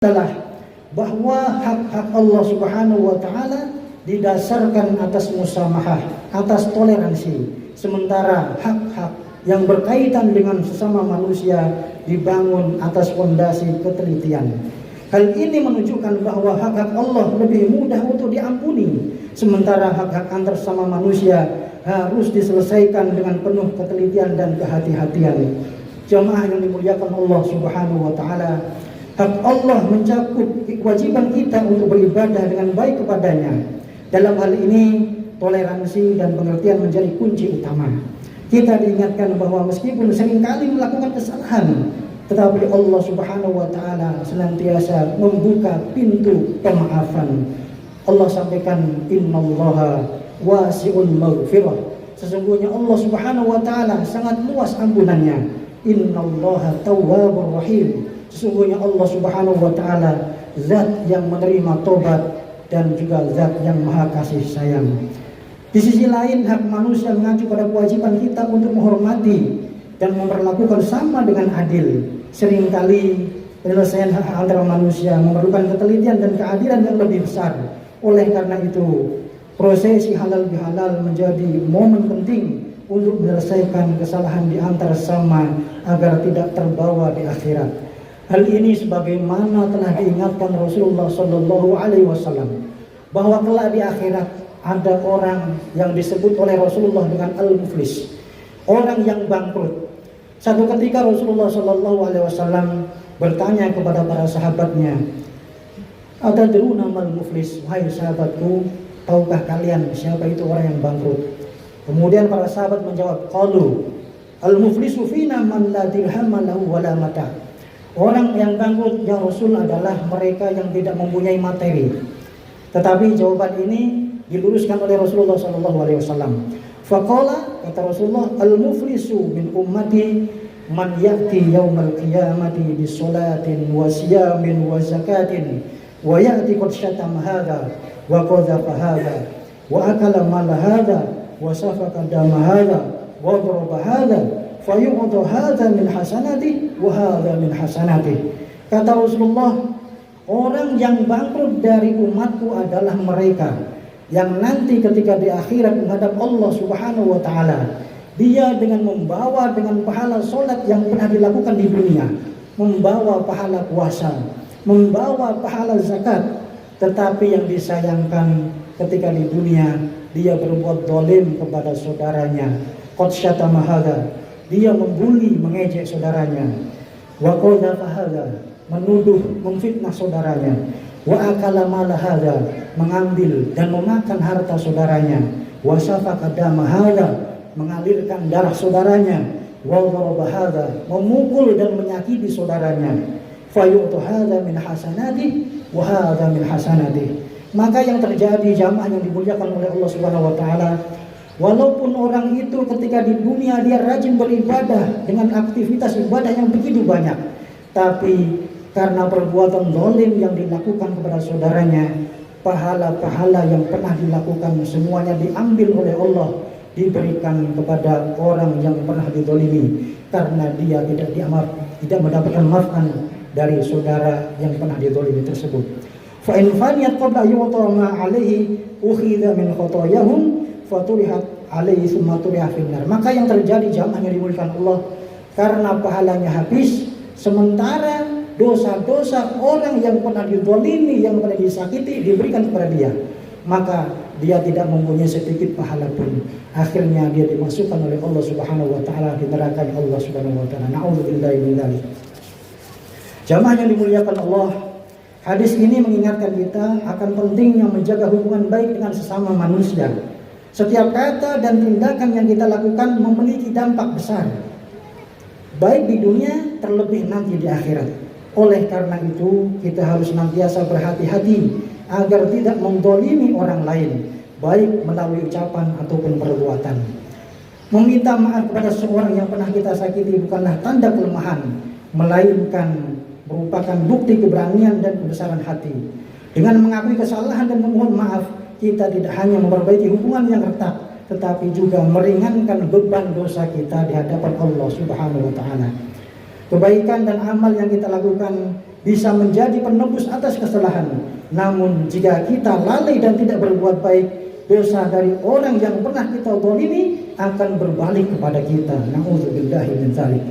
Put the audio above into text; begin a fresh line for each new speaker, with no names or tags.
adalah bahwa hak-hak Allah Subhanahu wa taala didasarkan atas musamahah, atas toleransi. Sementara hak-hak yang berkaitan dengan sesama manusia dibangun atas fondasi ketelitian. Hal ini menunjukkan bahwa hak-hak Allah lebih mudah untuk diampuni, sementara hak-hak antar sesama manusia harus diselesaikan dengan penuh ketelitian dan kehati-hatian. Jamaah yang dimuliakan Allah Subhanahu wa taala, hak Allah mencakup kewajiban kita untuk beribadah dengan baik kepadanya. Dalam hal ini, toleransi dan pengertian menjadi kunci utama. Kita diingatkan bahwa meskipun seringkali melakukan kesalahan, tetapi Allah Subhanahu wa taala senantiasa membuka pintu pemaafan. Allah sampaikan, innallaha wasi'ul maghfirah. Sesungguhnya Allah Subhanahu wa taala sangat luas ampunannya. Innallaha tawwabur rahim. Sesungguhnya Allah Subhanahu wa taala zat yang menerima tobat dan juga zat yang maha kasih sayang. Di sisi lain, hak manusia mengacu pada kewajiban kita untuk menghormati dan memperlakukan sama dengan adil. Seringkali penyelesaian hak antara manusia memerlukan ketelitian dan keadilan yang lebih besar. Oleh karena itu, prosesi halal bihalal menjadi momen penting untuk menyelesaikan kesalahan di antara sesama agar tidak terbawa di akhirat. Hal ini sebagaimana telah diingatkan Rasulullah Sallallahu Alaihi Wasallam bahwa kelak di akhirat ada orang yang disebut oleh Rasulullah dengan al-muflis, orang yang bangkrut. Satu ketika Rasulullah Sallallahu Alaihi Wasallam bertanya kepada para sahabatnya, "Atadruna mal muflis?" Wahai sahabatku, tahukah kalian siapa itu orang yang bangkrut? Kemudian para sahabat menjawab, "Qalu al-muflisu fina man la dirham lahu wala mata." Orang yang bangkrut ya Rasul adalah mereka yang tidak mempunyai materi. Tetapi jawaban ini diluruskan oleh Rasulullah SAW. Faqala, kata Rasulullah, al-muflisu min ummati man ya'ti yaumal qiyamati bi sholatin wa siyamin wa zakatin wa ya'ti qad syatama hadha wa qadhafa hadha wa akala mal hadha wa safaka dama hadha wa daraba hadha fayu'tu hadha min hasanati wa hadha min hasanati. Kata Rasulullah, orang yang bangkrut dari umatku adalah mereka yang nanti ketika di akhirat menghadap Allah Subhanahu wa taala, dia dengan membawa dengan pahala salat yang pernah dilakukan di dunia, membawa pahala puasa, membawa pahala zakat, tetapi yang disayangkan ketika di dunia dia berbuat zalim kepada saudaranya. Qad syatama hadza, dia membuli, mengejek saudaranya. Wa qadhafa hadza, menuduh, memfitnah saudaranya. Wa akala mala hadza, mengambil dan memakan harta saudaranya. Wa safaka dama hadza, mengalirkan darah saudaranya. Wa daraba hadza, memukul dan menyakiti saudaranya. Fayu'tu hadza min hasanati wa hadza min hasanati. Maka yang terjadi, jamaah yang dimuliakan oleh Allah Subhanahu wa taala, walaupun orang itu ketika di dunia dia rajin beribadah dengan aktivitas ibadah yang begitu banyak, tapi karena perbuatan zalim yang dilakukan kepada saudaranya, pahala-pahala yang pernah dilakukan semuanya diambil oleh Allah, diberikan kepada orang yang pernah dizalimi karena dia tidak mendapatkan maafan dari saudara yang pernah dizalimi tersebut. Fa in faniyat qabla yu'ta ma 'alaihi ukhidha min khotoyahum faturihat alaihi summa turiha finnar. Maka yang terjadi, jamaah yang dimuliakan Allah, karena pahalanya habis, sementara dosa-dosa orang yang pernah dizalimi, yang pernah disakiti diberikan kepada dia, maka dia tidak mempunyai sedikit pahala pun. Akhirnya dia dimasukkan oleh Allah Subhanahu wa taala di neraka Allah Subhanahu wa taala. Na'udzubillahi min dzalik. Jamaah yang dimuliakan Allah, hadis ini mengingatkan kita akan pentingnya menjaga hubungan baik dengan sesama manusia. Setiap kata dan tindakan yang kita lakukan memiliki dampak besar, baik di dunia terlebih nanti di akhirat. Oleh karena itu, kita harus senantiasa berhati-hati agar tidak menzalimi orang lain, baik melalui ucapan ataupun perbuatan. Meminta maaf kepada seorang yang pernah kita sakiti bukanlah tanda kelemahan, melainkan merupakan bukti keberanian dan kebesaran hati. Dengan mengakui kesalahan dan memohon maaf, kita tidak hanya memperbaiki hubungan yang retak, tetapi juga meringankan beban dosa kita di hadapan Allah Subhanahu wa taala. Kebaikan dan amal yang kita lakukan bisa menjadi penebus atas kesalahan. Namun jika kita lalai dan tidak berbuat baik, dosa dari orang yang pernah kita zalimi akan berbalik kepada kita. Nauzubillahi min dzalik.